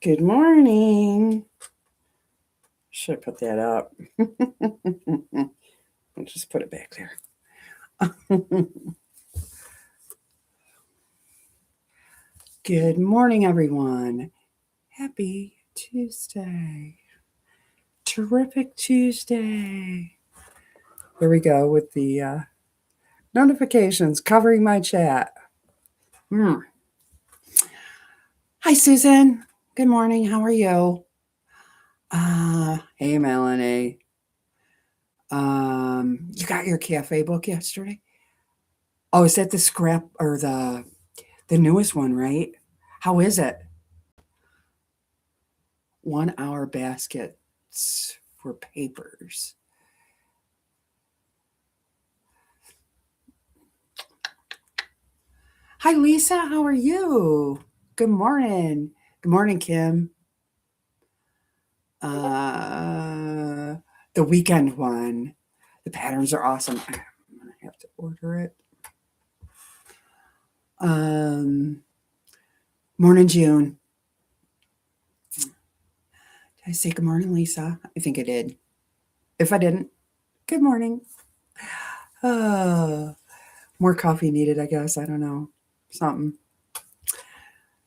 Good morning. Should I put that up? I'll just put it back there. Good morning, everyone. Happy Tuesday. Terrific Tuesday. Here we go with the notifications covering my chat. Hi, Susan. Good morning. How are you? Hey, Melanie. You got your cafe book yesterday? Oh, is that the scrap or the newest one, right? How is it? 1 hour baskets for papers. Hi, Lisa. How are you? Good morning. Good morning, Kim. The weekend one. The patterns are awesome. I'm gonna have to order it. Morning, June. Did I say good morning, Lisa? I think I did. If I didn't, good morning. More coffee needed, I guess. I don't know. Something.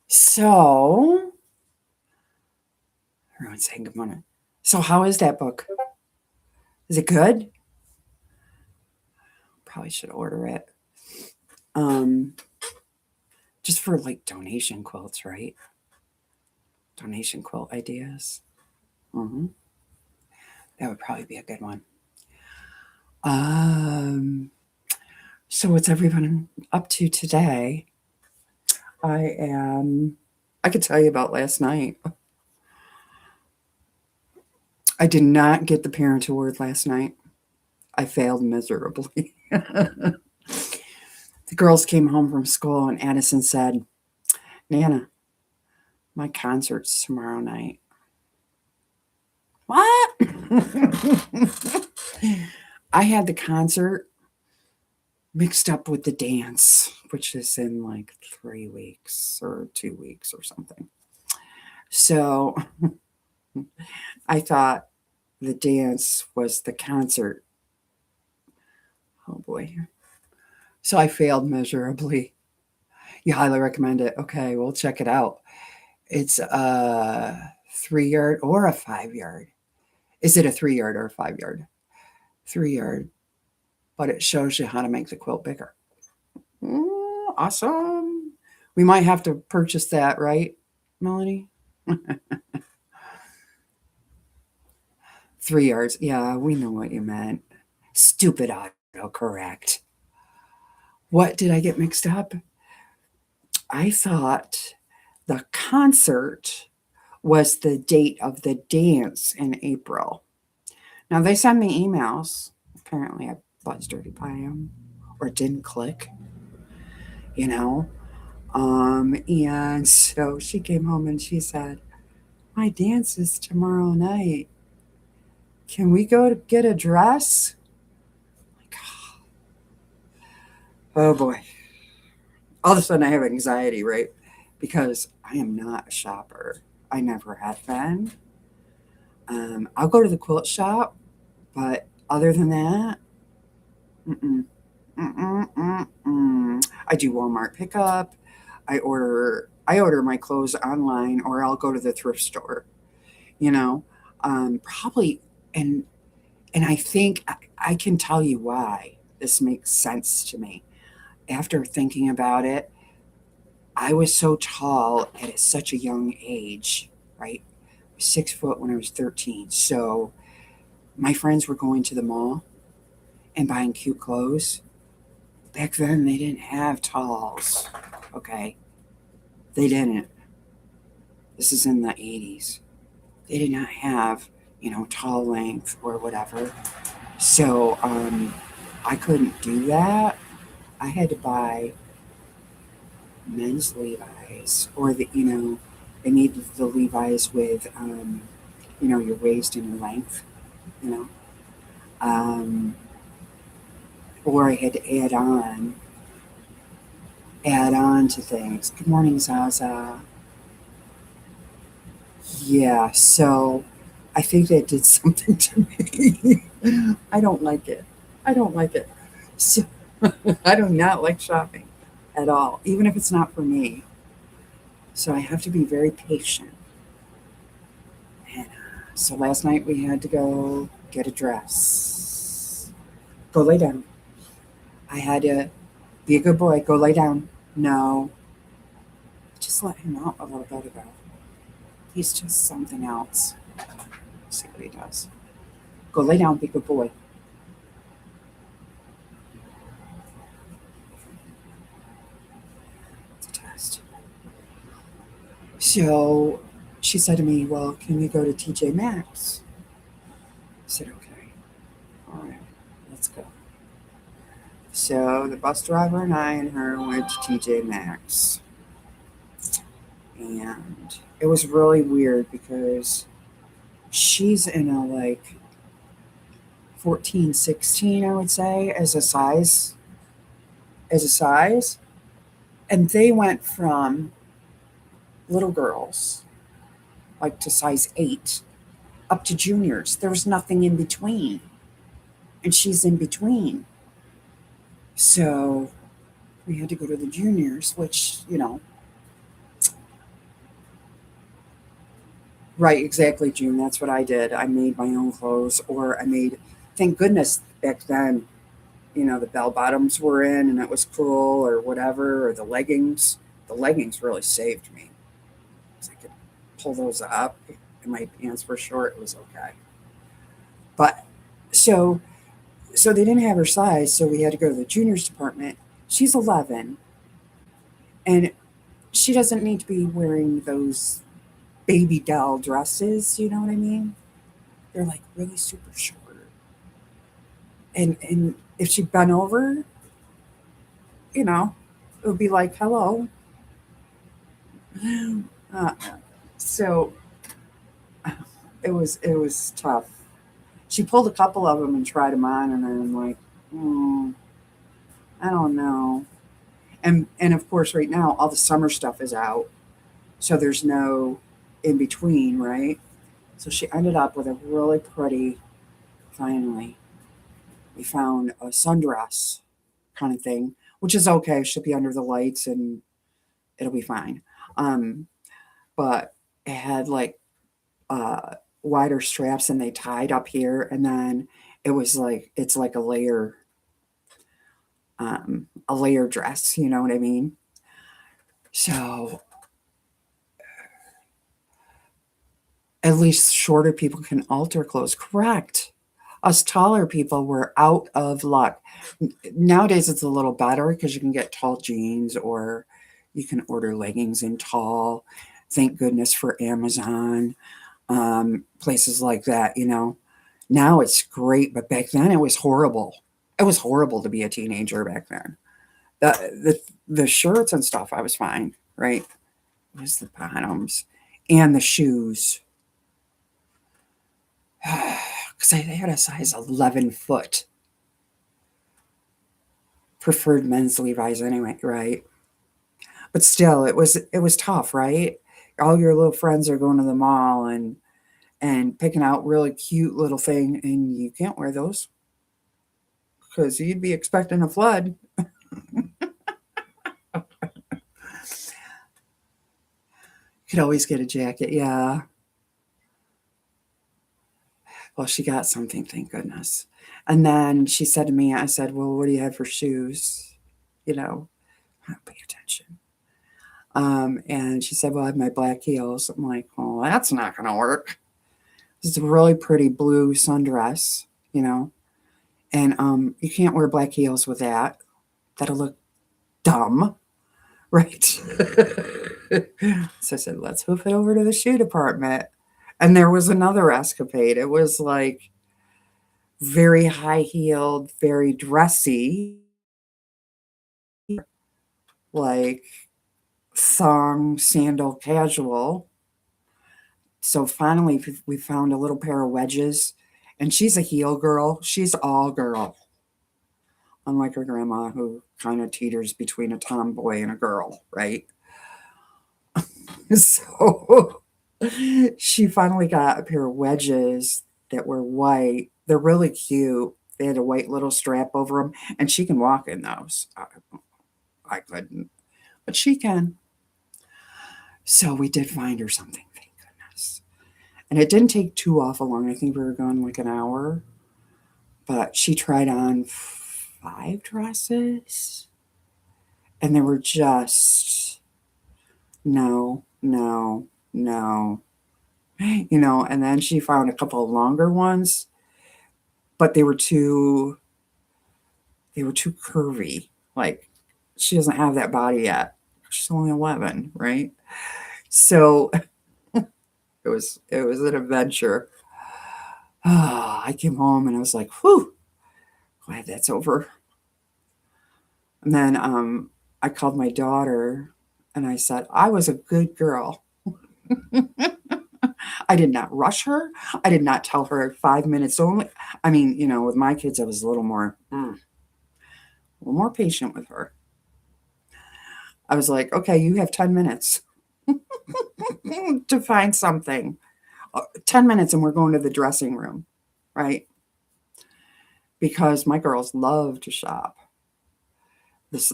So, everyone's saying good morning. So, how is that book? Is it good? Probably should order it. Just for like donation quilts, right? Donation quilt ideas. That would probably be a good one. So what's everyone up to today? I could tell you about last night. I did not get the parent award last night. I failed miserably. The girls came home from school and Addison said, Nana, my concert's tomorrow night. What? I had the concert mixed up with the dance, which is in like 3 weeks or 2 weeks or something. So I thought the dance was the concert. Oh boy. So I failed miserably. You highly recommend it. Okay, we'll check it out. It's a 3-yard or a 5-yard. Is it a 3-yard or a 5-yard? 3-yard. But it shows you how to make the quilt bigger. Awesome. We might have to purchase that, right, Melanie? 3 yards. Yeah, we know what you meant. Stupid autocorrect. What did I get mixed up? I thought the concert was the date of the dance in April. Now they send me emails. Apparently I buzzed dirty by them or didn't click, you know. And so she came home and she said, my dance is tomorrow night. Can we go to get a dress? Oh boy. All of a sudden I have anxiety, right? Because I am not a shopper. I never have been. I'll go to the quilt shop, but other than that, mm-mm, I do Walmart pickup. I order my clothes online, or I'll go to the thrift store. You know, probably, and I think I can tell you why this makes sense to me. After thinking about it, I was so tall at such a young age, right? 6 foot when I was 13. So my friends were going to the mall and buying cute clothes. Back then, they didn't have talls. Okay, they didn't. This is in the 80s. They did not have, tall length or whatever. So I couldn't do that. I had to buy men's Levi's, or they needed the Levi's with, your waist and your length, you know, um, or I had to add on to things. Good morning, Zaza. Yeah, so I think that did something to me. I don't like it. I don't like it. So, I do not like shopping at all, even if it's not for me. So I have to be very patient. And so last night we had to go get a dress. Go lay down. I had to be a good boy. Go lay down. No, just let him out a little bit ago. He's just something else. See what he does. Go lay down. Be a good boy. It's a test. So she said to me, "Well, can we go to TJ Maxx?" I said, "Okay, all right, let's go." So the bus driver and I and her went to TJ Maxx, and it was really weird because she's in a like 14, 16, I would say, as a size, and they went from little girls like to size 8 up to juniors. There was nothing in between, and she's in between. So we had to go to the juniors, which, right, exactly, June. That's what I did. I made my own clothes, or I made, thank goodness back then, the bell bottoms were in and it was cool, or whatever, or the leggings. The leggings really saved me because I could pull those up and my pants were short. It was okay. But so, so they didn't have her size. So we had to go to the juniors department. She's 11 and she doesn't need to be wearing those baby doll dresses. You know what I mean? They're like really super short. And if she bent over, you know, it would be like, hello. Uh, so it was tough. She pulled a couple of them and tried them on, and I'm like, mm, I don't know. And of course, right now all the summer stuff is out, so there's no in between, right? So she ended up with a really pretty. Finally, we found a sundress kind of thing, which is okay. She'll be under the lights and it'll be fine. Um, but it had like uh, wider straps and they tied up here, and then it was like it's like a layer dress. You know what I mean? So at least shorter people can alter clothes. Correct. Us taller people were out of luck. Nowadays, it's a little better because you can get tall jeans or you can order leggings in tall. Thank goodness for Amazon, places like that. Now it's great, but back then it was horrible. It was horrible to be a teenager back then. The the, the shirts and stuff, I was fine, right? It was the bottoms and the shoes. Because I had a size 11 foot preferred men's Levi's anyway, right? But still, it was tough, right? All your little friends are going to the mall and picking out really cute little thing, and you can't wear those because you'd be expecting a flood. You could always get a jacket, yeah. Well, she got something, thank goodness. And then she said to me, I said, "Well, what do you have for shoes?" You know, I don't pay attention. And she said, "Well, I have my black heels." I'm like, "Well, that's not going to work." It's a really pretty blue sundress, you know, and you can't wear black heels with that. That'll look dumb, right? So I said, "Let's hoof it over to the shoe department." And there was another escapade. It was like very high heeled, very dressy, like thong sandal casual. So finally, we found a little pair of wedges, and she's a heel girl. She's all girl, unlike her grandma, who kind of teeters between a tomboy and a girl, right? So She finally got a pair of wedges that were white. They're really cute. They had a white little strap over them, and she can walk in those. I couldn't, but she can. So we did find her something, thank goodness. And it didn't take too awful long. I think we were gone like an hour. But she tried on 5 dresses, and they were just no, no, no. And then she found a couple of longer ones, but they were too curvy. Like, she doesn't have that body yet. She's only 11, right? So it was an adventure. I came home and I was like, whew, glad that's over. And then I called my daughter and I said, I was a good girl. I did not rush her. I did not tell her 5 minutes only. I mean, with my kids, I was a little more patient with her. I was like, okay, you have 10 minutes to find something. 10 minutes and we're going to the dressing room, right? Because my girls love to shop.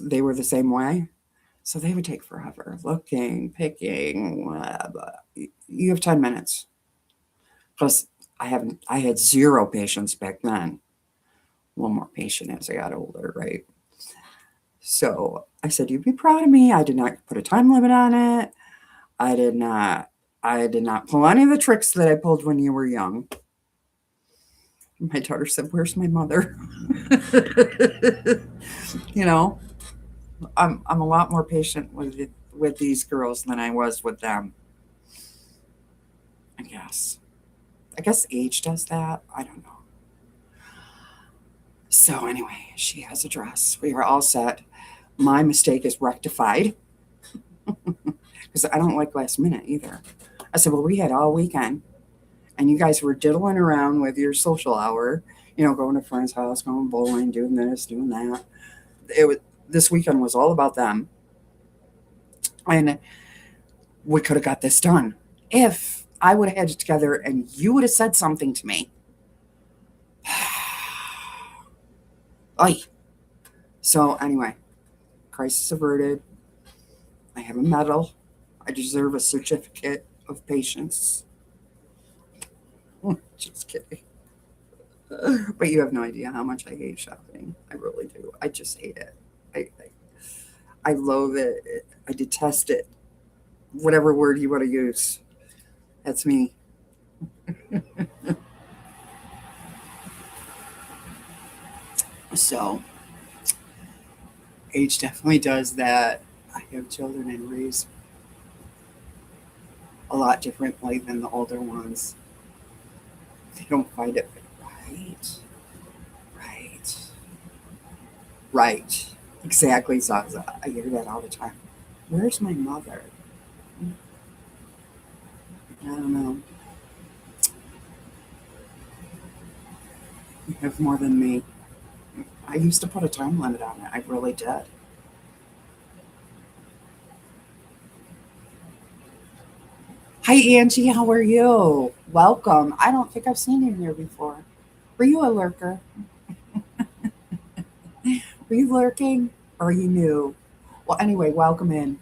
They were the same way. So they would take forever looking, picking, blah, blah. You have 10 minutes. Plus, I had zero patience back then. A little more patient as I got older, right? So I said, you'd be proud of me. I did not put a time limit on it. I did not pull any of the tricks that I pulled when you were young. My daughter said, where's my mother? you know, I'm a lot more patient with these girls than I was with them. I guess. I guess age does that. I don't know. So anyway, she has a dress. We are all set. My mistake is rectified because I don't like last minute either. I said, well, we had all weekend and you guys were diddling around with your social hour, going to a friend's house, going bowling, doing this, doing that. This weekend was all about them. And we could have got this done if I would have had it together and you would have said something to me. Oy. So anyway, crisis averted. I have a medal. I deserve a certificate of patience. Just kidding. But you have no idea how much I hate shopping. I really do. I just hate it. I loathe it. I detest it. Whatever word you want to use. That's me. So, age definitely does that. I have children and raise a lot differently than the older ones. They don't find it right. Right. Right. Exactly, Zaza. I hear that all the time. Where's my mother? I don't know. You have more than me. I used to put a time limit on it. I really did. Hi, Angie. How are you? Welcome. I don't think I've seen you here before. Were you a lurker? Were you lurking or are you new? Well, anyway, welcome in.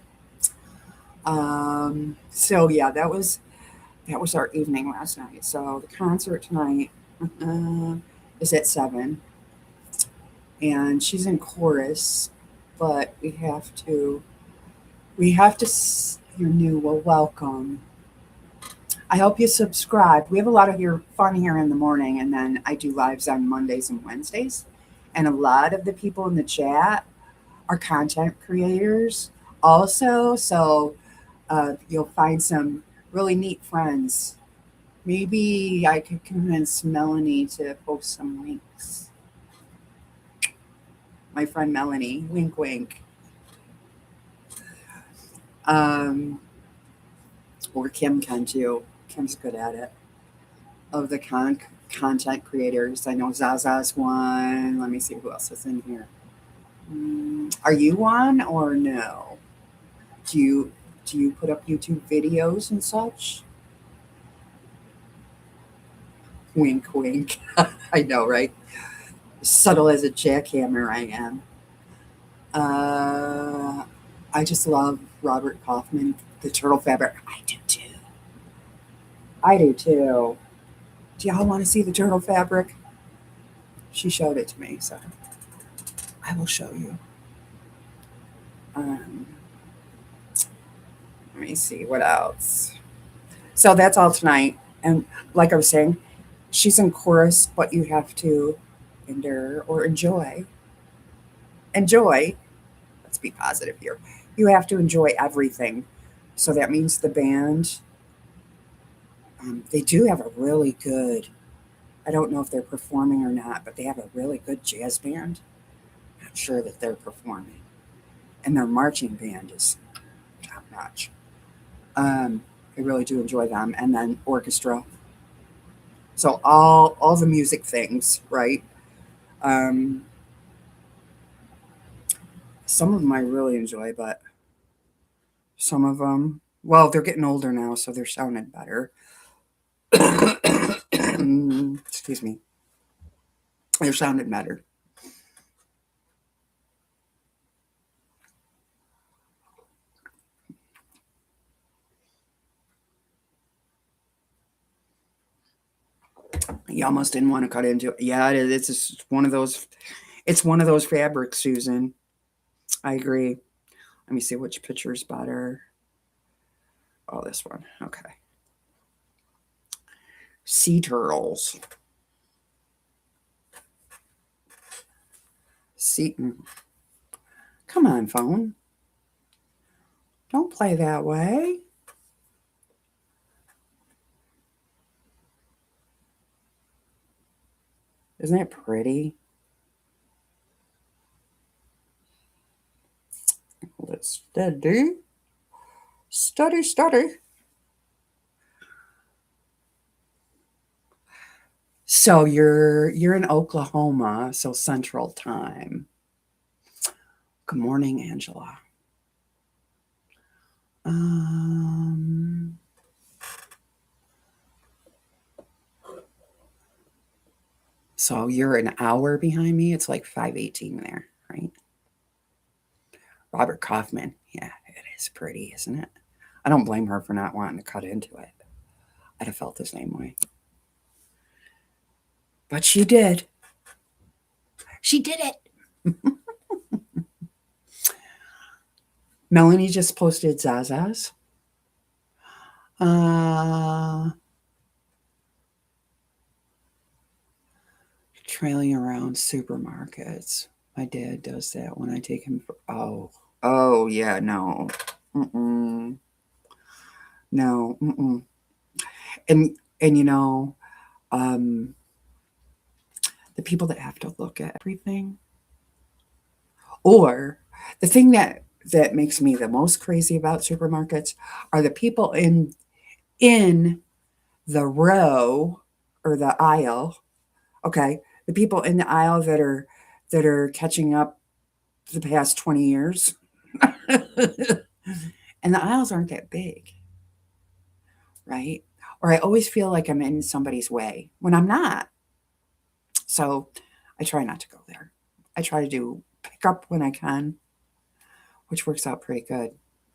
So yeah, that was our evening last night. So the concert tonight uh, is at 7, and she's in chorus, but you're new. Well, welcome. I hope you subscribe. We have a lot of fun here in the morning, and then I do lives on Mondays and Wednesdays. And a lot of the people in the chat are content creators also. So you'll find some really neat friends. Maybe I could convince Melanie to post some links. My friend Melanie, wink, wink. Or Kim can too. Kim's good at it. Of the content creators, I know Zaza's one. Let me see who else is in here. Are you one or no? Do you put up YouTube videos and such? Wink, wink. I know, right? Subtle as a jackhammer, I am. Uh, I just love Robert Kaufman, the turtle fabric. I do too. I do too. Do y'all want to see the turtle fabric? She showed it to me, so I will show you. Um, Let me see what else. So that's all tonight. And like I was saying, she's in chorus, but you have to endure or enjoy. Enjoy. Let's be positive here. You have to enjoy everything. So that means the band, they do have a really good, I don't know if they're performing or not, but they have a really good jazz band. Not sure that they're performing. And their marching band is top notch. Um, I really do enjoy them. And then orchestra. So all the music things, right? Um, some of them I really enjoy, but some of them, well, they're getting older now, so they're sounding better. Excuse me. They're sounding better. You almost didn't want to cut into it. Yeah, it's just one of those. It's one of those fabrics, Susan. I agree. Let me see which picture is better. Oh, this one. Okay. Sea turtles. Sea. Come on, phone. Don't play that way. Isn't it pretty? Let's steady. Study, study. So you're in Oklahoma, so Central Time. Good morning, Angela. Um, so you're an hour behind me. It's like 5:18 there, right? Robert Kaufman. Yeah, it is pretty, isn't it? I don't blame her for not wanting to cut into it. I'd have felt the same way. But she did. She did it. Melanie just posted Zaza's. Uh, Trailing around supermarkets. My dad does that when I take him for. Oh, yeah, no. Mm-mm. No, mm-mm. And, and you know, um, the people that have to look at everything, or the thing that makes me the most crazy about supermarkets are the people in the row or the aisle. Okay, the people in the aisle that are catching up the past 20 years. And the aisles aren't that big, right? Or I always feel like I'm in somebody's way when I'm not. So I try not to go there. I try to do pick up when I can, which works out pretty good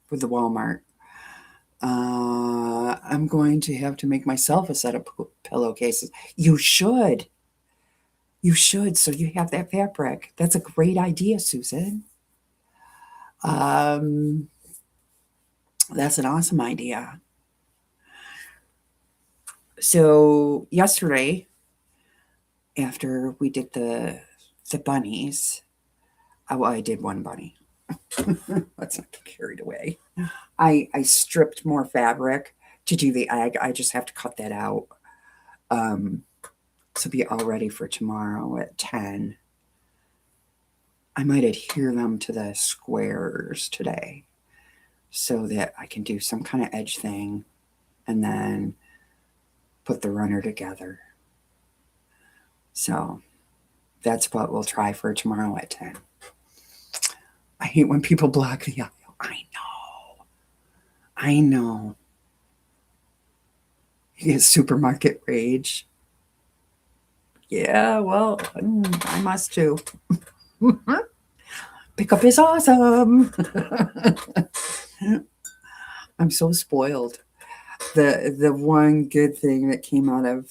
with the Walmart. I'm going to have to make myself a set of pillowcases. You should. You should. So you have that fabric. That's a great idea, Susan. Um, that's an awesome idea. So yesterday, after we did the bunnies, I did one bunny. Let's not get carried away. I stripped more fabric to do the egg. I just have to cut that out. Um, to be all ready for tomorrow at 10. I might adhere them to the squares today so that I can do some kind of edge thing and then put the runner together. So that's what we'll try for tomorrow at 10. I hate when people block the aisle. I know. You get supermarket rage. Yeah, well, I must too. Pickup is awesome. I'm so spoiled. The one good thing that came out of,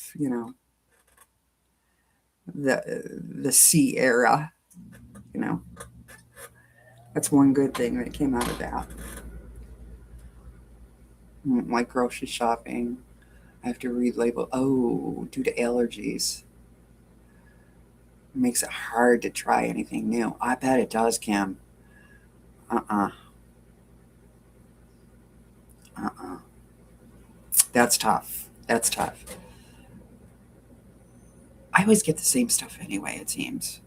the C era, you know, that's one good thing that came out of that. Like grocery shopping. I have to read label. Oh, due to allergies. It makes it hard to try anything new. I bet it does, Kim. Uh-uh. Uh-uh. That's tough. That's tough. I always get the same stuff anyway, it seems.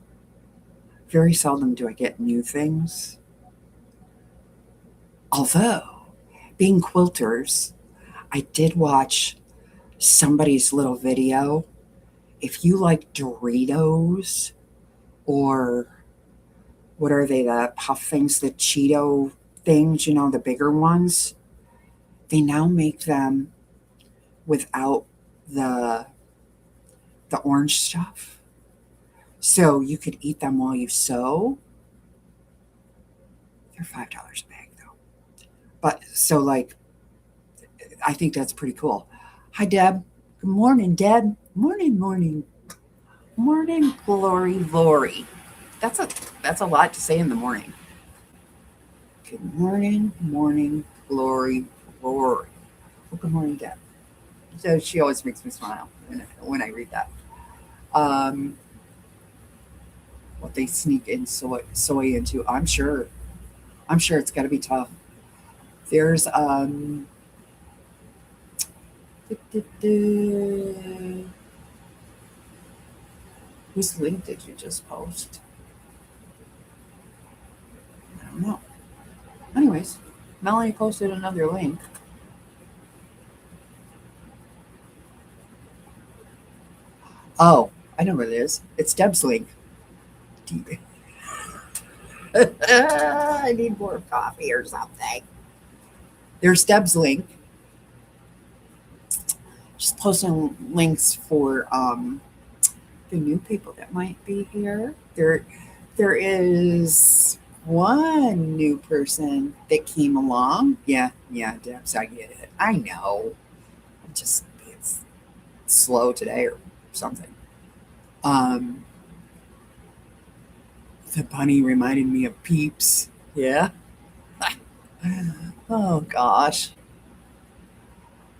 Very seldom do I get new things. Although, being quilters, I did watch somebody's little video. If you like Doritos or what are they, the puff things, the Cheeto things, the bigger ones, they now make them without the the orange stuff. So you could eat them while you sew. They're $5 a bag though. But so like I think that's pretty cool. Hi Deb. Good morning, Deb. Morning, morning. Morning, Glory Lori. That's a that's a lot to say in the morning. Good morning, morning, Glory Lori. Well, good morning, Deb. So she always makes me smile when I read that. Um, what they sneak in soy into, I'm sure. I'm sure it's got to be tough. There's whose link did you just post? I don't know. Anyways, Melanie posted another link. Oh, I know what it is. It's Deb's link. I need more coffee or something. There's Deb's link. Just posting links for the new people that might be here. There is one new person that came along. Yeah, yeah, Debs, I get it. I know. I'm just being slow today or something. Um, the bunny reminded me of Peeps. Yeah. Oh gosh.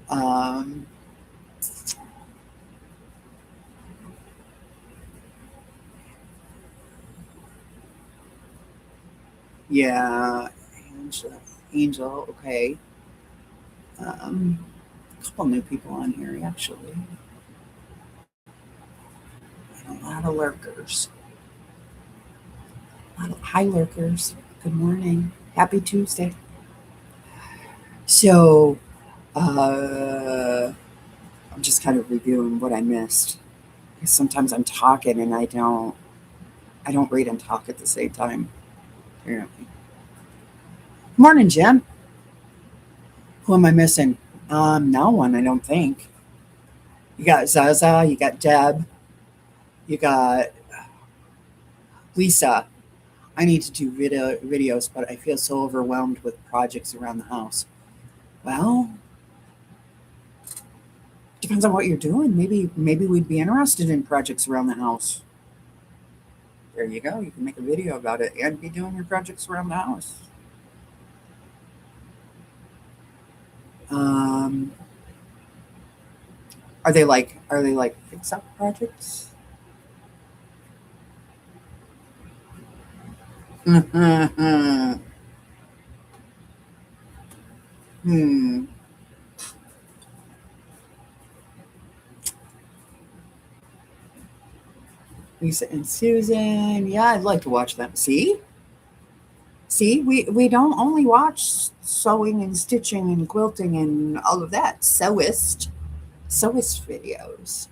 Um, yeah, Angel. Angel. Okay. A couple new people on here actually. And a lot of lurkers. A lot of hi lurkers. Good morning. Happy Tuesday. So, I'm just kind of reviewing what I missed. Because sometimes I'm talking and I don't read and talk at the same time. Apparently. Morning, Jim. Who am I missing? No one, I don't think. You got Zaza, you got Deb, you got Lisa. I need to do videos, but I feel so overwhelmed with projects around the house. Well, depends on what you're doing. Maybe we'd be interested in projects around the house. There you go. You can make a video about it and be doing your projects around the house. Um, are they like fix up projects? hmm. Lisa and Susan. Yeah, I'd like to watch them. See, we don't only watch sewing and stitching and quilting and all of that. Sewist videos.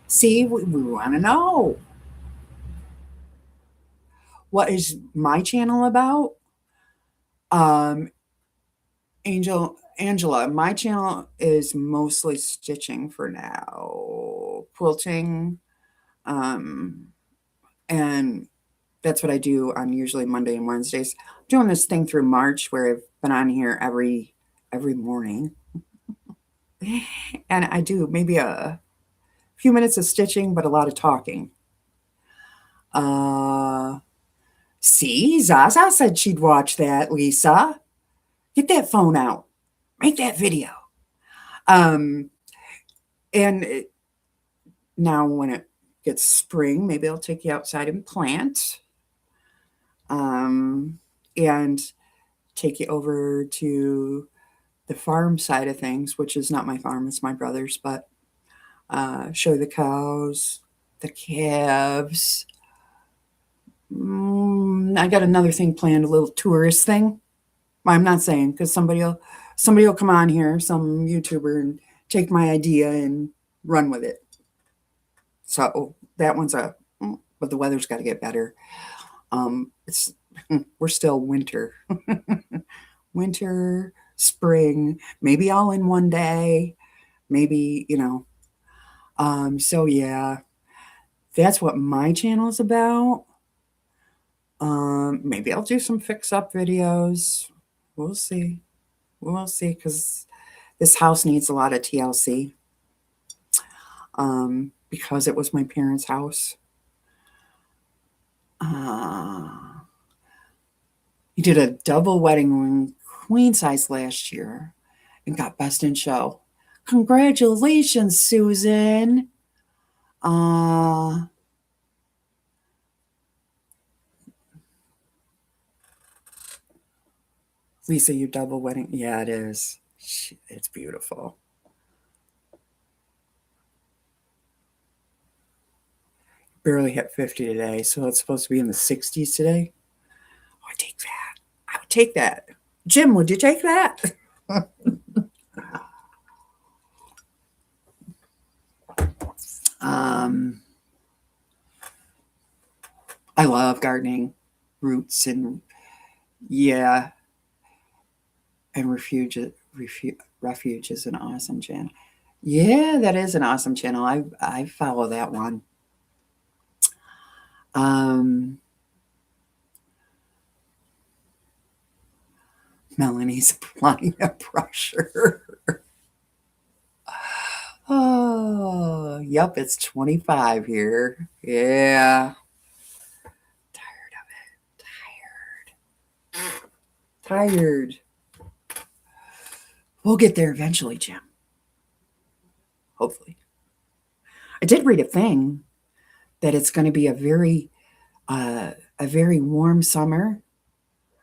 See, we want to know what is my channel about. Um, Angela, my channel is mostly stitching for now. Quilting. Um, and that's what I do on usually Monday and Wednesdays. I'm doing this thing through March where I've been on here every morning, and I do maybe a few minutes of stitching, but a lot of talking. Uh, See, Zaza said she'd watch that. Lisa, get that phone out, make that video. Um, and now when it gets spring, maybe I'll take you outside and plant. Um, and take you over to the farm side of things, which is not my farm, it's my brother's, but show the cows, the calves. I got another thing planned, a little tourist thing. I'm not saying because somebody will come on here, some YouTuber, and take my idea and run with it. So that one's but the weather's got to get better. It's we're still winter, winter, spring, maybe all in one day, maybe So yeah, that's what my channel is about. Maybe I'll do some fix up videos. We'll see. We'll see because this house needs a lot of TLC. Because it was my parents' house. Uh, he did a double wedding ring, queen size last year, and got best in show. Congratulations, Susan. Uh, Lisa, your double wedding. Yeah, it is. It's beautiful. Barely hit 50 today, so it's supposed to be in the 60s today. Oh, I take that. I would take that. Jim, would you take that? um, I love gardening, roots, and yeah, and refuge is an awesome channel. Yeah, that is an awesome channel. I follow that one. Um, Melanie's applying the pressure. Oh, yep, it's 25 here. Yeah. Tired of it. Tired. We'll get there eventually, Jim. Hopefully. I did read a thing that it's going to be a very warm summer.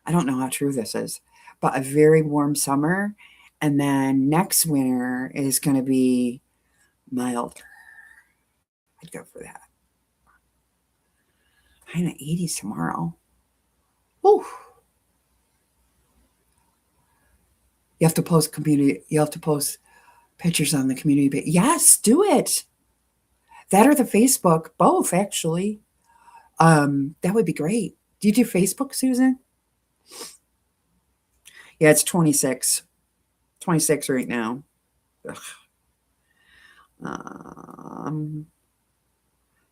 I don't know how true this is, but a very warm summer, and then next winter is going to be milder. I'd go for that. High in the 80s tomorrow. Whew. You have to post community. You have to post pictures on the community page. Yes, do it. That or the Facebook, both actually. That would be great. Do you do Facebook, Susan? Yeah, it's 26. 26 right now.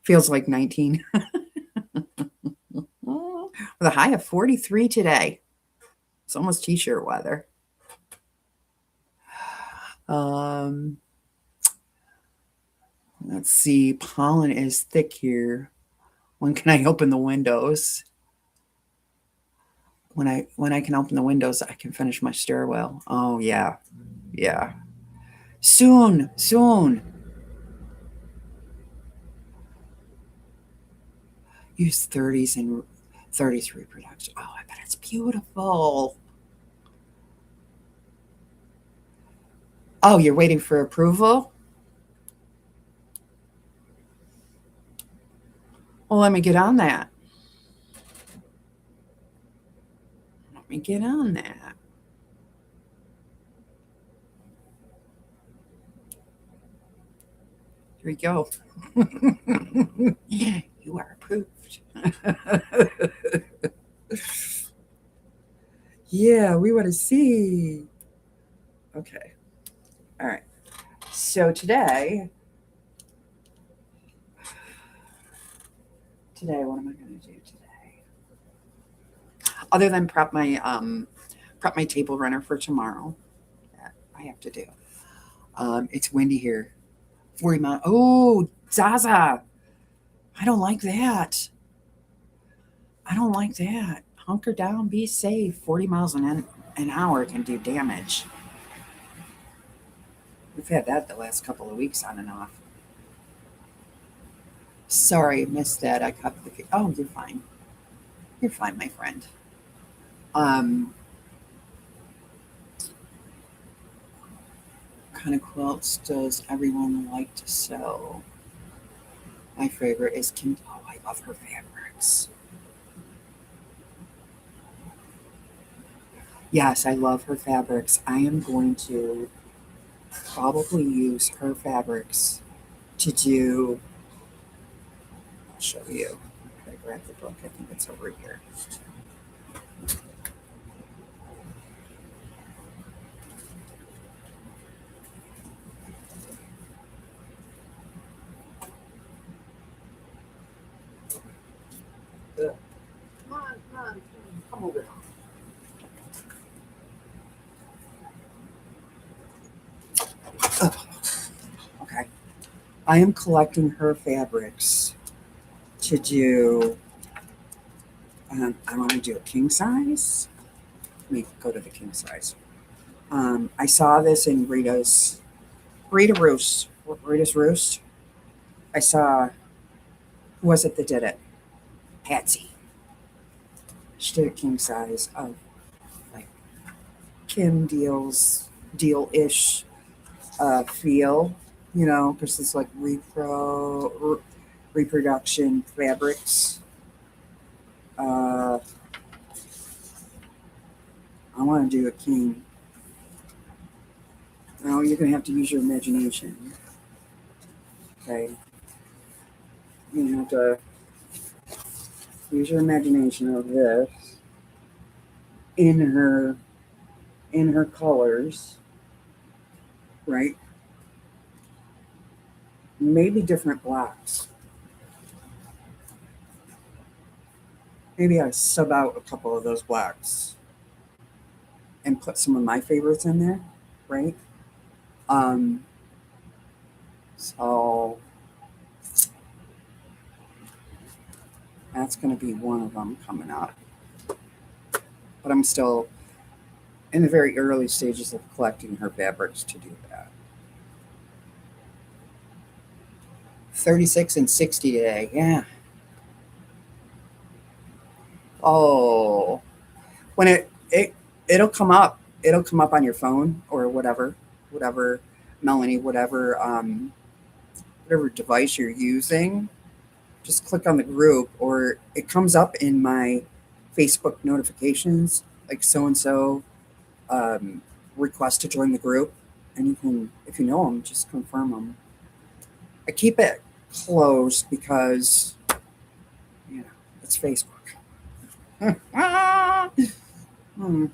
Feels like 19. With a high of 43 today. It's almost t-shirt weather. Let's see. Pollen is thick here. When can I open the windows? When I can open the windows, I can finish my stairwell. Oh yeah. Yeah. Soon. Use 30s and 30s reproduction. Oh, I bet it's beautiful. Oh, you're waiting for approval? Well, let me get on that. Let me get on that. Here we go. You are approved. Yeah, we want to see. Okay. All right. So today, today? What am I going to do today? Other than prep my table runner for tomorrow. That I have to do. It's windy here. 40 miles. Oh, Zaza. I don't like that. I don't like that. Hunker down, be safe. 40 miles an hour can do damage. We've had that the last couple of weeks on and off. Sorry, missed that. I cut the. Oh, you're fine. You're fine, my friend. Um, what kind of quilts does everyone like to sew? My favorite is Kim. Oh, I love her fabrics. Yes, I love her fabrics. I am going to probably use her fabrics to do. I'll show you. I grab the book. I think it's over here. Come on, come over. Oh, okay. I am collecting her fabrics to do. I want to do a king size. Let me go to the king size. I saw this in Rita's Roost. I saw, who was it that did it? Patsy. She did a king size of like Kim deal ish feel, because it's like reproduction fabrics. Uh, I want to do a king. Oh, you're gonna have to use your imagination. Okay, you have to use your imagination of this in her colors, right? Maybe different blacks. Maybe I sub out a couple of those blacks and put some of my favorites in there, right? Um, so that's going to be one of them coming up. But I'm still in the very early stages of collecting her fabrics to do that. 36 and 60 today, yeah. Oh, when it'll come up. It'll come up on your phone or whatever, Melanie, whatever device you're using. Just click on the group, or it comes up in my Facebook notifications, like so and so request to join the group, and you can, if you know them, just confirm them. I keep it closed because it's Facebook. Hmm.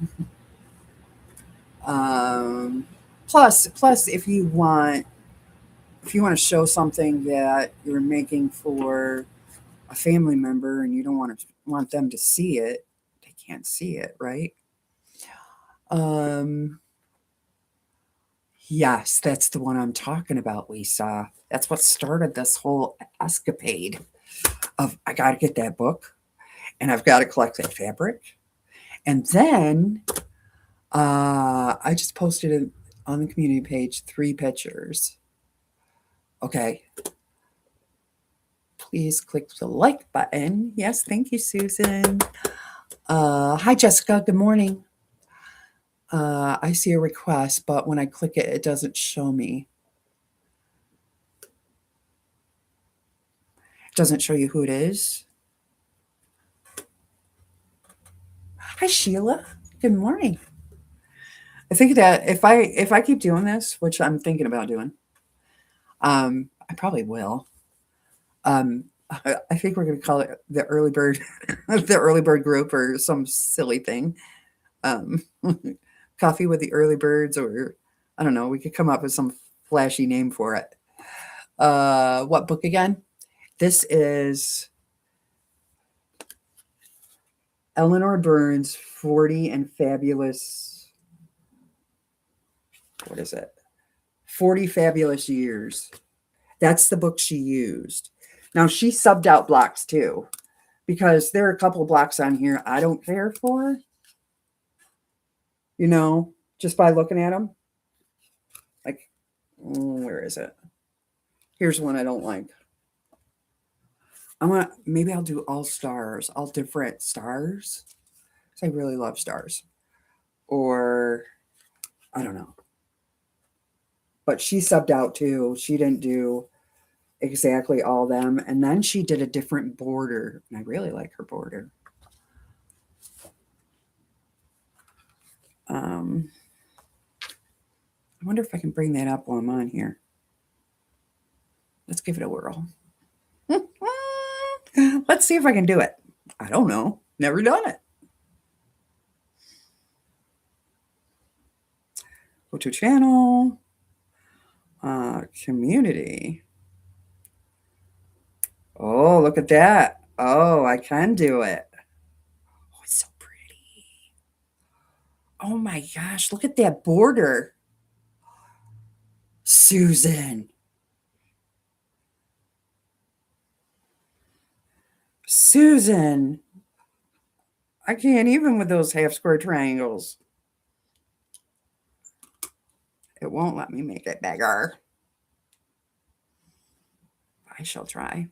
Plus, if you want to show something that you're making for a family member and you don't want them to see it, they can't see it, right? Um, yes, that's the one I'm talking about, Lisa. That's what started this whole escapade of I got to get that book and I've got to collect that fabric. And then I just posted it on the community page 3 pictures. Okay. Please click the like button. Yes, thank you, Susan. Hi, Jessica. Good morning. I see a request, but when I click it, it doesn't show me. It doesn't show you who it is. Hi, Sheila. Good morning. I think that if I keep doing this, which I'm thinking about doing, I probably will. I think we're going to call it the early bird, the early bird group, or some silly thing. Um, Coffee with the early birds, or I don't know. We could come up with some flashy name for it. What book again? This is Eleanor Burns, 40 and Fabulous. What is it? 40 Fabulous Years. That's the book she used. Now, she subbed out blocks too, because there are a couple of blocks on here I don't care for, just by looking at them. Like, where is it? Here's one I don't like. Maybe I'll do all stars, all different stars. I really love stars. Or, I don't know. But she subbed out too. She didn't do exactly all them. And then she did a different border. And I really like her border. I wonder if I can bring that up while I'm on here. Let's give it a whirl. Let's see if I can do it. I don't know. Never done it. Go to channel. Community. Oh, look at that. Oh, I can do it. Oh, it's so pretty. Oh my gosh, look at that border. Susan. Susan. I can't even with those half square triangles. It won't let me make it bigger. I shall try.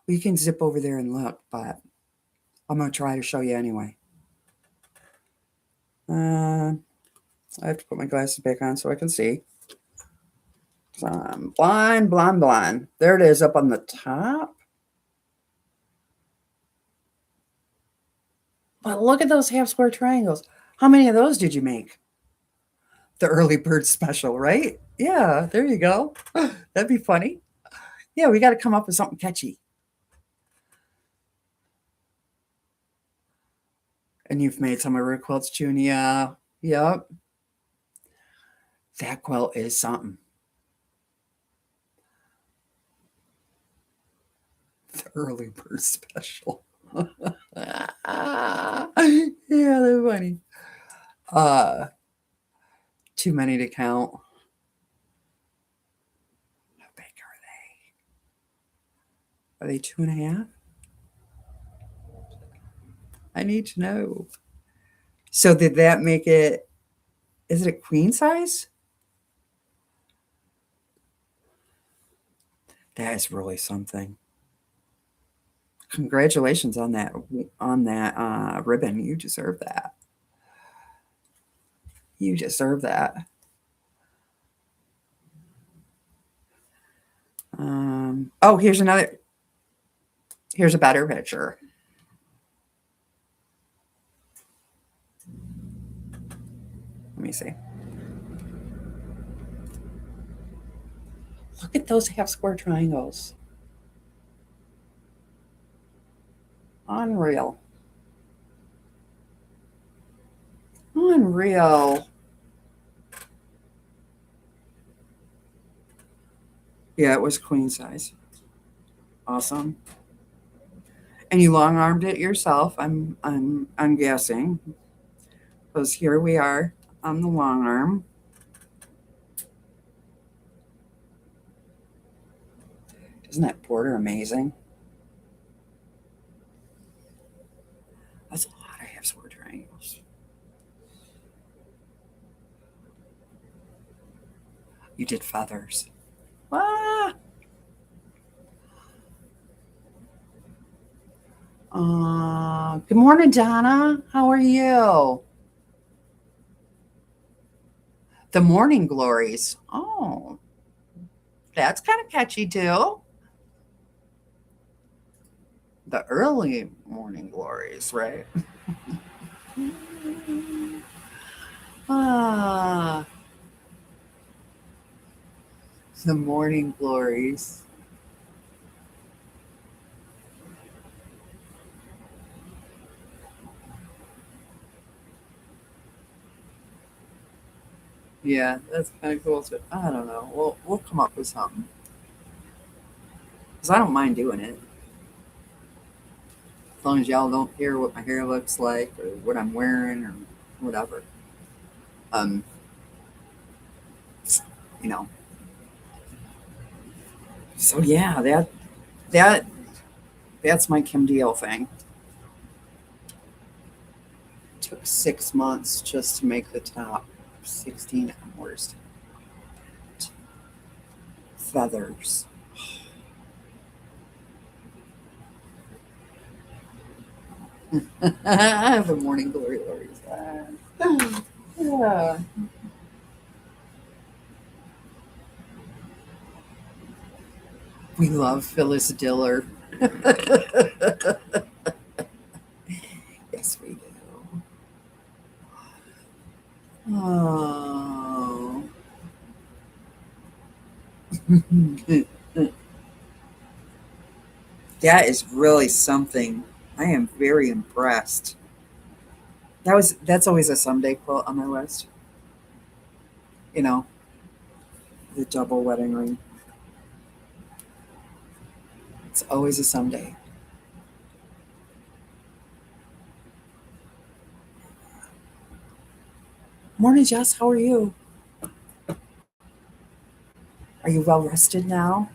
We can zip over there and look, but I'm going to try to show you anyway. I have to put my glasses back on so I can see. So I'm blind. There it is up on the top. But look at those half square triangles. How many of those did you make? The early bird special, right? Yeah, there you go. That'd be funny. Yeah, we got to come up with something catchy. And you've made some of her quilts, June. Yeah. Yep. That quilt is something. The early bird special. Yeah, they're funny. Too many to count. How big are they? Are they 2.5? I need to know. So did that make it, is it a queen size? That is really something. Congratulations on that ribbon. You deserve that. You deserve that. Oh, here's a better picture. Let me see. Look at those half square triangles. Unreal. Unreal. Yeah, it was queen size. Awesome. And you long armed it yourself. I'm guessing. Because here we are on the long arm. Isn't that border amazing? That's a lot of half square triangles. You did feathers. Ah! Good morning, Donna. How are you? The Morning Glories. Oh, that's kind of catchy too. The early Morning Glories, right? The Morning Glories. Yeah, that's kind of cool too. I don't know. We'll come up with something. Because I don't mind doing it. As long as y'all don't care what my hair looks like or what I'm wearing or whatever. Um, you know. So yeah, that that's my Kim Deal thing. It took 6 months just to make the top 16 hours. Feathers. I have a morning glory Lori's. Yeah. We love Phyllis Diller. Yes, we do. Oh. That is really something. I am very impressed. That's always a someday quote on my list. You know, the double wedding ring. It's always a someday. Morning, Jess. How are you? Are you well rested now?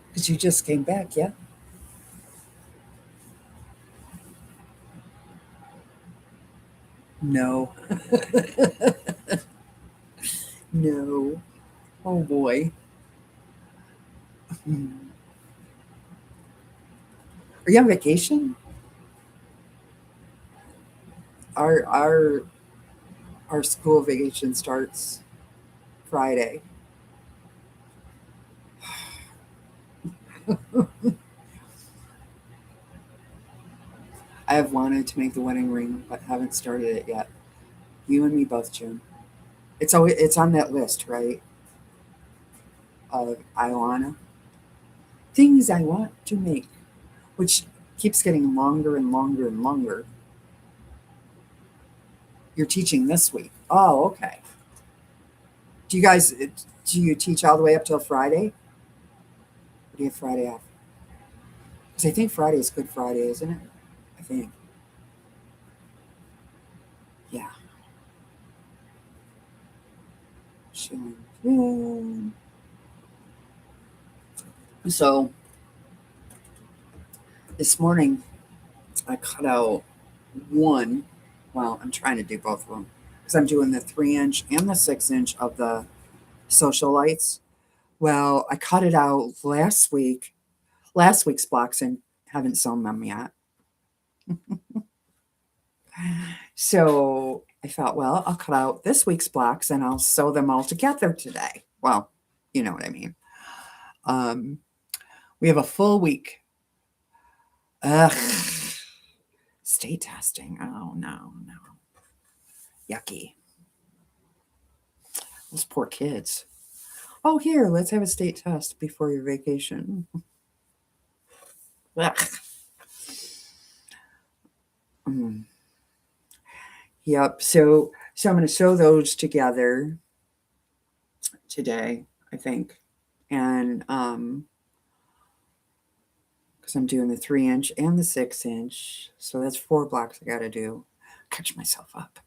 Because you just came back, yeah? No. No. Oh boy. Hmm. Are you on vacation? Our our school vacation starts Friday. I have wanted to make the wedding ring, but haven't started it yet. You and me both, June. It's on that list, right? Of Iwana things I want to make, which keeps getting longer and longer and longer. You're teaching this week. Oh, okay. Do you guys do you teach all the way up till Friday? Or do you have Friday off? Because I think Friday is Good Friday, isn't it? I think. Yeah. June. So this morning I cut out one. Well, I'm trying to do both of them because I'm doing the 3 inch and the 6 inch of the social lights. Well, I cut it out last week's blocks, and haven't sewn them yet. So I thought, well, I'll cut out this week's blocks and I'll sew them all together today. Well, you know what I mean. Um, we have a full week. Ugh. State testing. Oh no, no. Yucky. Those poor kids. Oh, here, let's have a state test before your vacation. Ugh. Mm. Yep. So I'm going to sew those together today, I think, and because I'm doing the 3 inch and the 6 inch, so that's 4 blocks I got to do. Catch myself up,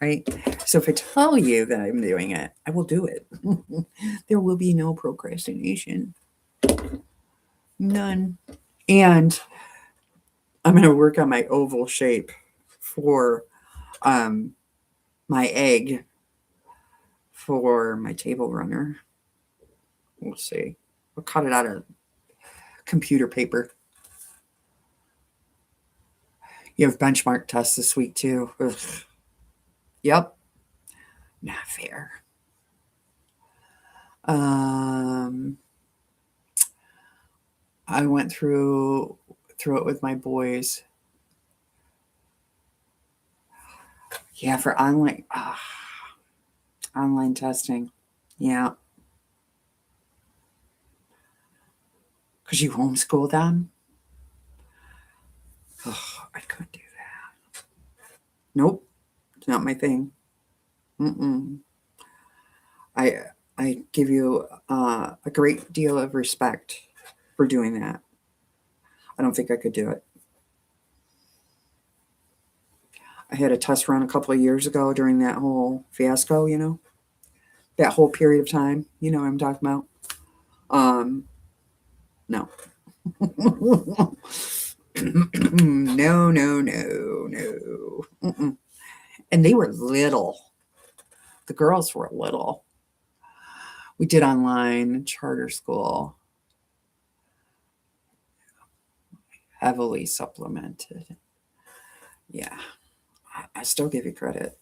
right? So if I tell you that I'm doing it, I will do it. There will be no procrastination, none. And I'm going to work on my oval shape for um, my egg for my table runner. We'll see. We'll cut it out of computer paper. You have benchmark tests this week too. Ugh. Yep. Not fair. Um, I went through it with my boys. Yeah, for online testing. Yeah, because you homeschool them. Oh, I couldn't do that. Nope, it's not my thing. Mm-mm. I I give you a great deal of respect for doing that. I don't think I could do it. I had a test run a couple of years ago during that whole fiasco, that whole period of time. You know what I'm talking about? No. No, no, no, no. Mm-mm. And they were little. The girls were little. We did online charter school, heavily supplemented. Yeah, I still give you credit.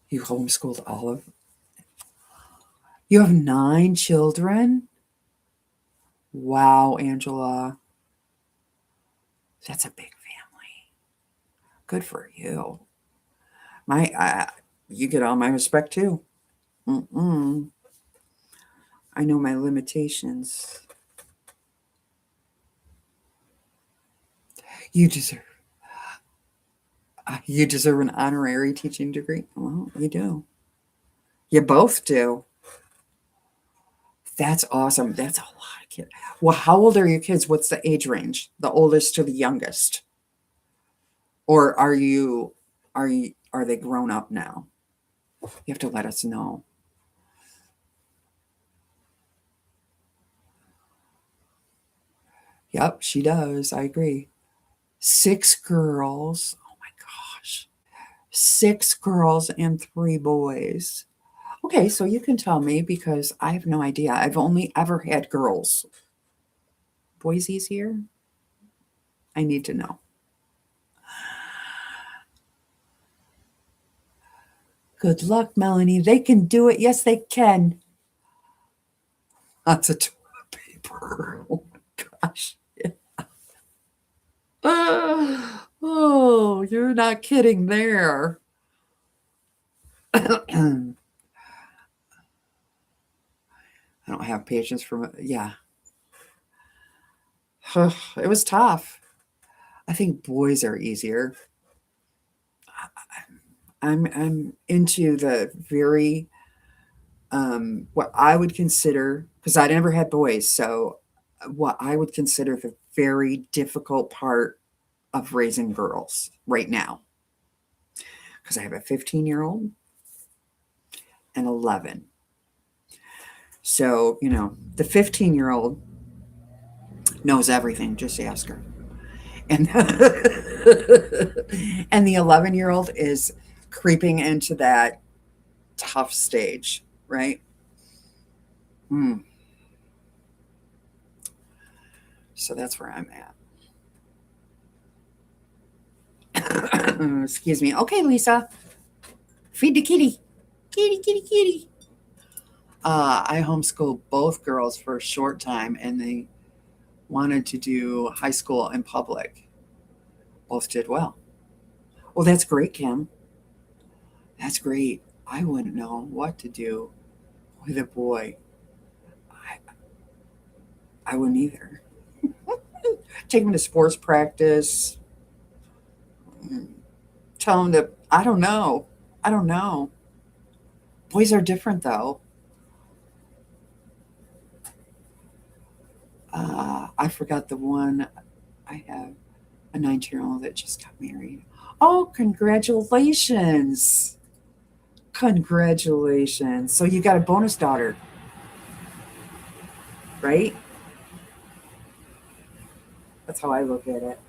You homeschooled Olive. You have 9 children? Wow, Angela. That's a big family. Good for you. You get all my respect too. Mm-mm. I know my limitations. You deserve. You deserve an honorary teaching degree. Well, you do. You both do. That's awesome. That's a lot of kids. Well, how old are your kids? What's the age range? The oldest to the youngest? Or are they grown up now? You have to let us know. Yep, she does. I agree. 6 girls. Oh my gosh. 6 girls and 3 boys. Okay, so you can tell me because I have no idea. I've only ever had girls. Boys easier? I need to know. Good luck, Melanie. They can do it. Yes, they can. That's a toilet paper. Oh my gosh. Oh, you're not kidding there. I don't have patience for yeah. It was tough. I think boys are easier. I'm into the very what I would consider because I never had boys, so what I would consider the very difficult part of raising girls right now because I have a 15-year-old and 11. So, the 15-year-old knows everything. Just ask her. And and the 11-year-old is creeping into that tough stage, right? Mm. So that's where I'm at. Excuse me. Okay, Lisa, feed the kitty. Kitty, kitty, kitty. I homeschooled both girls for a short time, and they wanted to do high school in public. Both did well. Well, that's great, Kim. That's great. I wouldn't know what to do with a boy. I, I wouldn't either. Take him to sports practice. Tell him to. I don't know. I don't know. Boys are different, though. I forgot the one. I have a 19-year-old that just got married. Oh, congratulations! Congratulations! So you got a bonus daughter, right? That's how I look at it.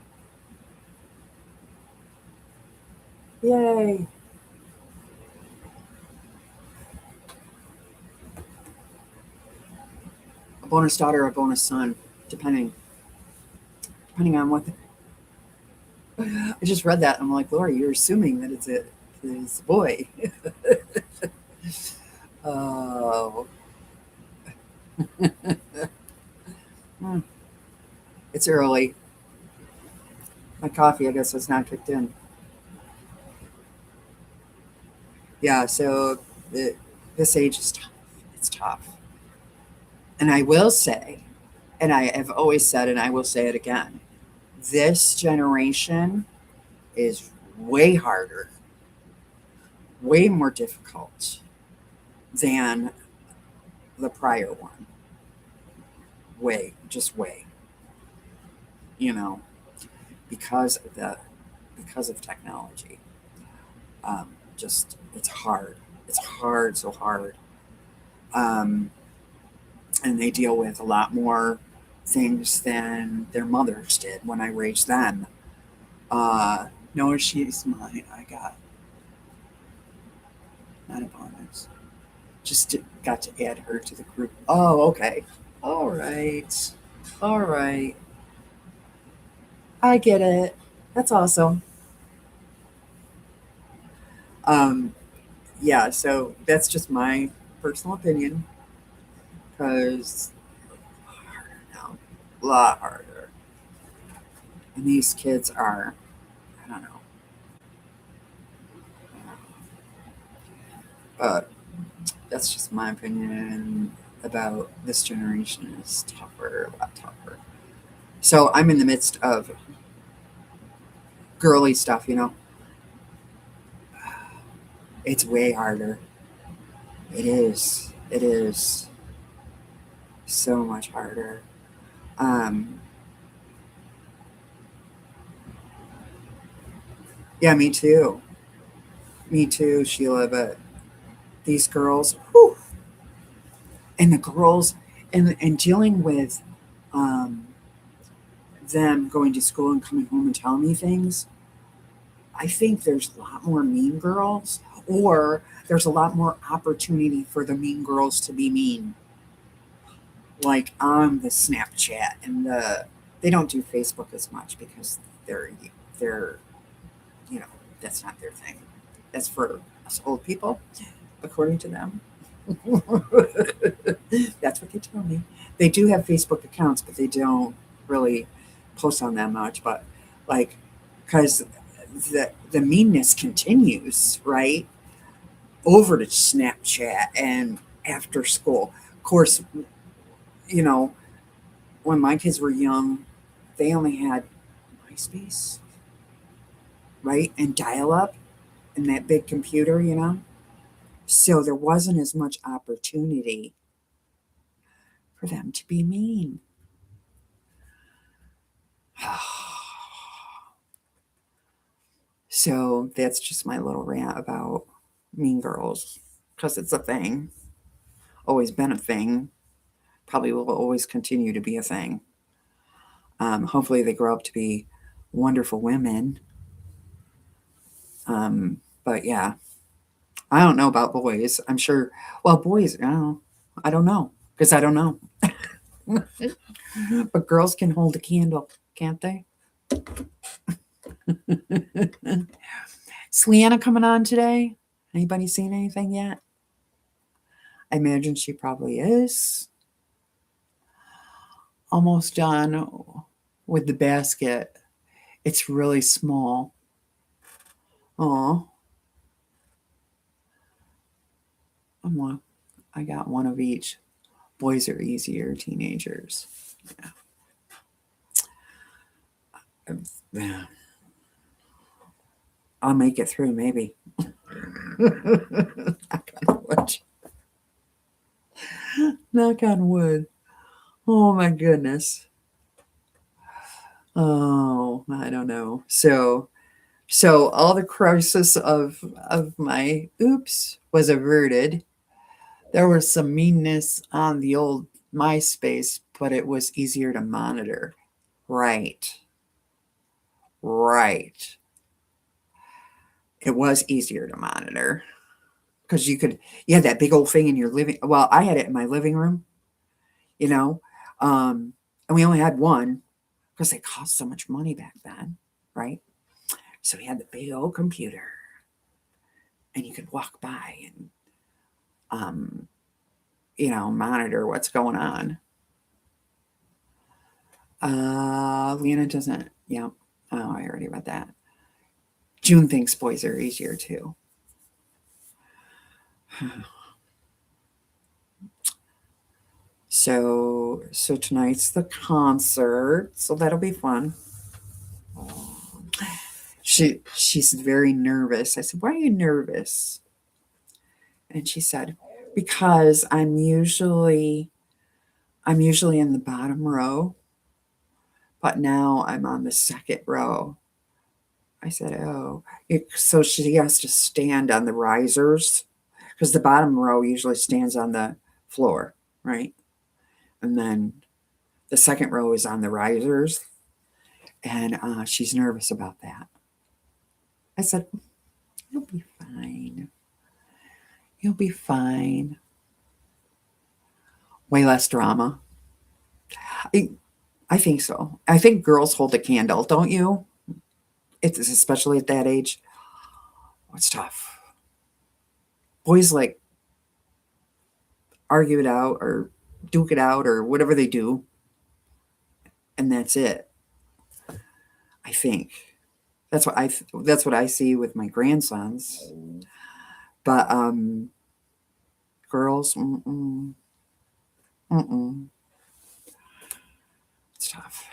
Yay! A bonus daughter, a bonus son, depending on what. I just read that. I'm like, Lori, you're assuming that it's a boy. Oh, hmm, it's early. My coffee, I guess, has not kicked in. Yeah, so the, this age is tough. It's tough. And I will say, and I have always said, and I will say it again, this generation is way harder way more difficult than the prior one. Way, just way, you know, because of because of technology. Just it's hard. It's hard, so hard. Um, and they deal with a lot more things than their mothers did when I raised them. Uh, no, she's mine. I got not a bonus. Just got to add her to the group. Oh, okay. All right. All right. I get it. That's awesome. Um, yeah, so that's just my personal opinion because harder now, a lot harder. And these kids are, I don't know, but that's just my opinion about this generation is tougher, a lot tougher. So I'm in the midst of girly stuff, you know. It's way harder. It is. It is so much harder. Um, yeah, me too. Me too, Sheila. But these girls, whew, and the girls, and dealing with um, them going to school and coming home and telling me things. I think there's a lot more mean girls, or there's a lot more opportunity for the mean girls to be mean, like on the Snapchat and they don't do Facebook as much because they're you know that's not their thing. That's for us old people, according to them. That's what they tell me. They do have Facebook accounts, but they don't really post on that much. But like, because the meanness continues, right? Over to Snapchat and after school. Of course, you know, when my kids were young, they only had MySpace, right? And dial up and that big computer, you know? So there wasn't as much opportunity for them to be mean. So that's just my little rant about Mean Girls because it's a thing, always been a thing, probably will always continue to be a thing. Hopefully, they grow up to be wonderful women. But yeah, I don't know about boys. I'm sure, well, boys, I don't know because I don't know. But girls can hold a candle, can't they? Is Leanna coming on today? Anybody seen anything yet? I imagine she probably is. Almost done with the basket. It's really small. Oh, I got one of each. Boys are easier, teenagers. Yeah. I'll make it through, maybe. Knock on wood. Knock on wood. Oh my goodness. Oh, I don't know. So all the crisis of my oops was averted. There was some meanness on the old MySpace, but it was easier to monitor. Right. Right. It was easier to monitor because you had that big old thing in your living. Well, I had it in my living room, you know, and we only had one because they cost so much money back then, right? So we had the big old computer, and you could walk by and, um, monitor what's going on. Lena doesn't. Yeah. Oh, I already read that. June thinks boys are easier too. So tonight's the concert, so that'll be fun. She's very nervous. I said, "Why are you nervous?" And she said, because I'm usually in the bottom row, but now I'm on the second row. I said, oh, so she has to stand on the risers because the bottom row usually stands on the floor, right? And then the second row is on the risers, and she's nervous about that. I said, you'll be fine. You'll be fine. Way less drama. I, I think so. I think girls hold a candle, don't you? It's especially at that age. Oh, it's tough. Boys like argue it out or duke it out or whatever they do, and that's it. I think that's what I see with my grandsons. But girls, mm-mm, it's tough.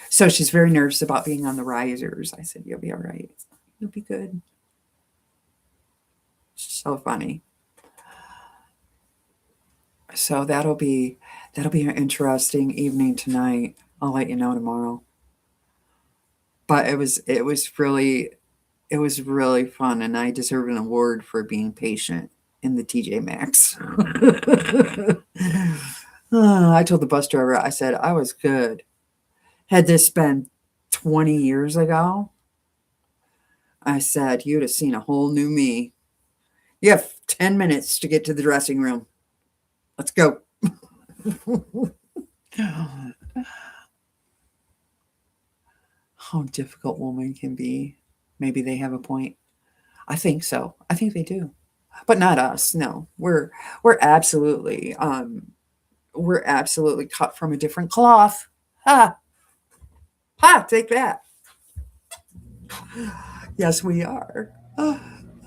So she's very nervous about being on the risers. I said, you'll be all right. You'll be good. So funny. So that'll be an interesting evening tonight. I'll let you know tomorrow. But it was really fun, and I deserve an award for being patient in the TJ Maxx. I told the bus driver, I said I was good. Had this been 20 years ago, I said you'd have seen a whole new me. You have 10 minutes to get to the dressing room. Let's go. How difficult women can be. Maybe they have a point. I think so. I think they do. But not us. No. We're absolutely cut from a different cloth. Ha! Ha! Take that. Yes, we are.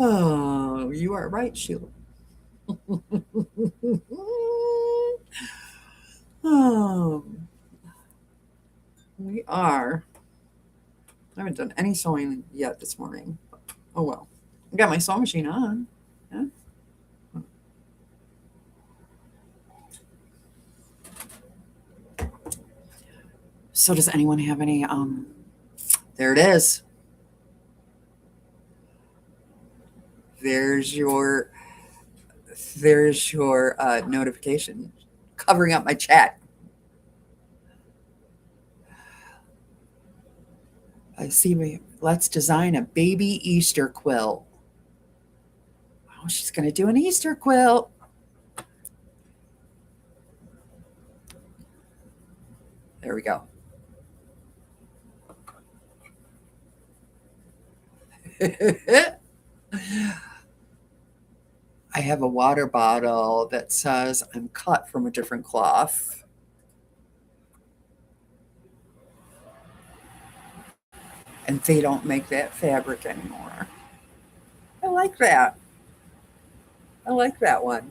Oh, you are right, Sheila. Oh, we are. I haven't done any sewing yet this morning. Oh well. I got my sewing machine on. Yeah. So does anyone have any there it is. There's your notification covering up my chat. I see me. Let's design a baby Easter quilt. Oh, she's gonna do an Easter quilt. There we go. I have a water bottle that says I'm cut from a different cloth. And they don't make that fabric anymore. I like that. I like that one.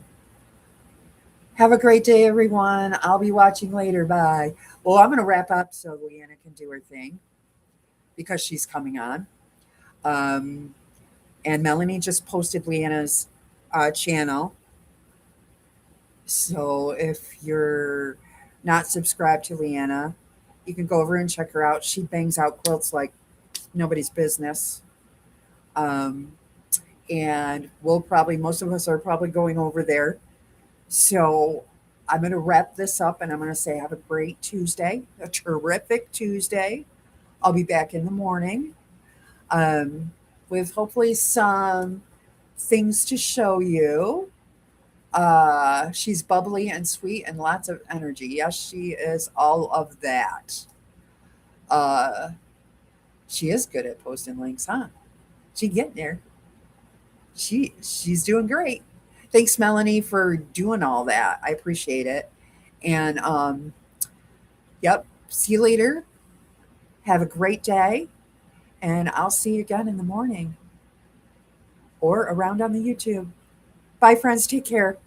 Have a great day, everyone. I'll be watching later. Bye. Well, I'm going to wrap up so Leanna can do her thing because she's coming on. Um, and Melanie just posted Leanna's channel. So if you're not subscribed to Leanna, you can go over and check her out. She bangs out quilts like nobody's business. Um, and most of us are probably going over there. So I'm going to wrap this up and I'm going to say have a great Tuesday, a terrific Tuesday. I'll be back in the morning um, with hopefully some things to show you. She's bubbly and sweet and lots of energy. Yes, she is all of that. Uh, she is good at posting links, huh? She getting there. She's doing great. Thanks, Melanie, for doing all that. I appreciate it. And yep, see you later. Have a great day, and I'll see you again in the morning or around on the YouTube. Bye, friends. Take care.